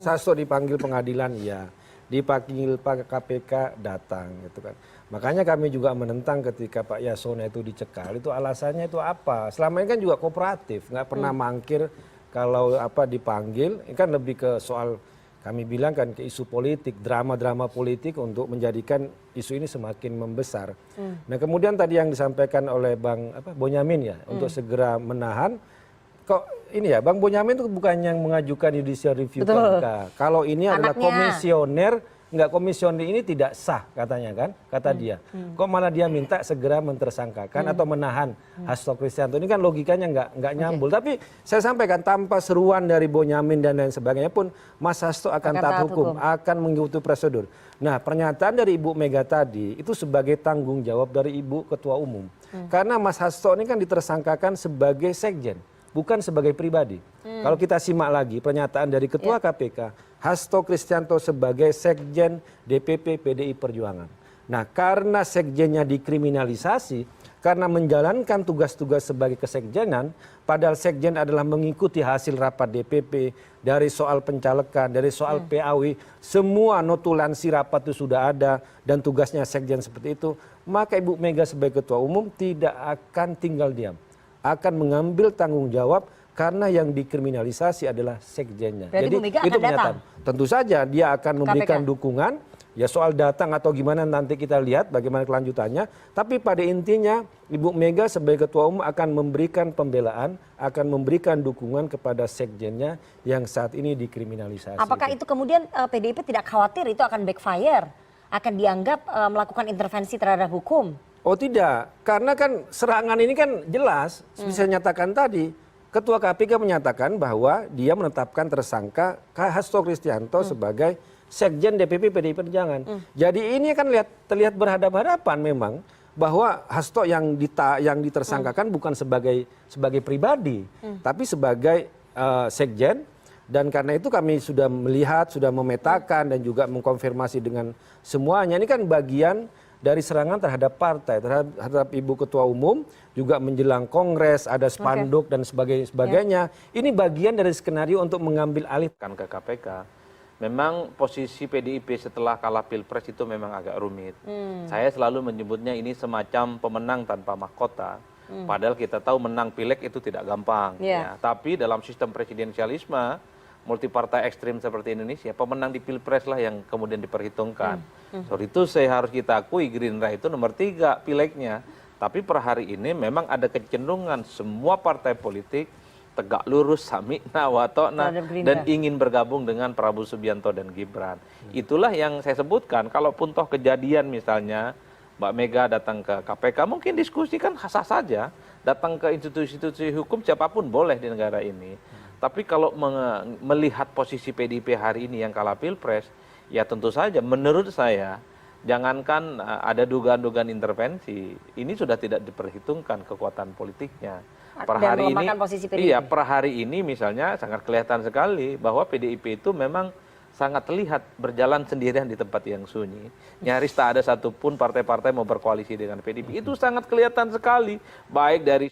Hasto dipanggil pengadilan, iya. Dipanggil Pak KPK, datang gitu kan. Makanya kami juga menentang ketika Pak Yasona itu dicekal. Itu alasannya itu apa? Selama ini kan juga kooperatif, nggak pernah mangkir kalau apa dipanggil. Ini kan lebih ke soal kami bilang kan ke isu politik, drama-drama politik untuk menjadikan isu ini semakin membesar. Nah kemudian tadi yang disampaikan oleh Bang Bonyamin ya, untuk segera menahan. Kok ini ya, Bang Bonyamin itu bukan yang mengajukan judicial review ke MK. Kalau ini adalah komisioner, enggak, komisioner ini tidak sah katanya kan, kata dia. Kok malah dia minta segera mentersangkakan atau menahan Hasto Kristianto. Ini kan logikanya enggak nyambul. Tapi saya sampaikan tanpa seruan dari Bonyamin dan lain sebagainya pun Mas Hasto akan taat hukum, akan mengikuti prosedur. Nah pernyataan dari Ibu Mega tadi itu sebagai tanggung jawab dari Ibu Ketua Umum. Karena Mas Hasto ini kan ditersangkakan sebagai sekjen, bukan sebagai pribadi. Kalau kita simak lagi pernyataan dari Ketua KPK, Hasto Kristianto sebagai Sekjen DPP PDI Perjuangan. Nah karena sekjennya dikriminalisasi, karena menjalankan tugas-tugas sebagai kesekjenan, padahal sekjen adalah mengikuti hasil rapat DPP, dari soal pencalekan, dari soal PAW, semua notulansi rapat itu sudah ada, dan tugasnya sekjen seperti itu, maka Ibu Mega sebagai Ketua Umum tidak akan tinggal diam, akan mengambil tanggung jawab karena yang dikriminalisasi adalah sekjennya. Berarti jadi itu pernyataan. Tentu saja dia akan memberikan dukungan. Ya soal datang atau gimana nanti kita lihat bagaimana kelanjutannya. Tapi pada intinya Ibu Mega sebagai Ketua Umum akan memberikan pembelaan, akan memberikan dukungan kepada sekjennya yang saat ini dikriminalisasi. Apakah itu kemudian PDIP tidak khawatir itu akan backfire? Akan dianggap melakukan intervensi terhadap hukum? Oh tidak, karena kan serangan ini kan jelas, bisa nyatakan tadi. Ketua KPK menyatakan bahwa dia menetapkan tersangka Hasto Kristianto sebagai Sekjen DPP PDI Perjuangan. Jadi ini kan terlihat berhadapan-hadapan memang bahwa Hasto yang ditersangkakan bukan sebagai pribadi, tapi sebagai sekjen. Dan karena itu kami sudah melihat, sudah memetakan dan juga mengkonfirmasi dengan semuanya. Ini kan bagian dari serangan terhadap partai, terhadap Ibu Ketua Umum, juga menjelang Kongres, ada spanduk dan sebagainya. Ini bagian dari skenario untuk mengambil alih ke KPK. Memang posisi PDIP setelah kalah Pilpres itu memang agak rumit. Saya selalu menyebutnya ini semacam pemenang tanpa mahkota. Padahal kita tahu menang pileg itu tidak gampang. Ya. Tapi dalam sistem presidensialisme, multipartai ekstrim seperti Indonesia, pemenang di Pilpres lah yang kemudian diperhitungkan. Soal itu saya harus kita akui Gerindra itu nomor 3 pilegnya. Tapi per hari ini memang ada kecenderungan semua partai politik tegak lurus, samikna, watokna, dan ingin bergabung dengan Prabowo Subianto dan Gibran. Itulah yang saya sebutkan, kalaupun toh kejadian misalnya Mbak Mega datang ke KPK, mungkin diskusi kan sah saja, datang ke institusi-institusi hukum siapapun boleh di negara ini. Tapi kalau melihat posisi PDIP hari ini yang kalah Pilpres, ya tentu saja menurut saya, jangankan ada dugaan-dugaan intervensi, ini sudah tidak diperhitungkan kekuatan politiknya. Per hari ini, iya, per hari ini misalnya sangat kelihatan sekali bahwa PDIP itu memang sangat terlihat berjalan sendirian di tempat yang sunyi. Nyaris tak ada satupun partai-partai mau berkoalisi dengan PDIP. Itu sangat kelihatan sekali, baik dari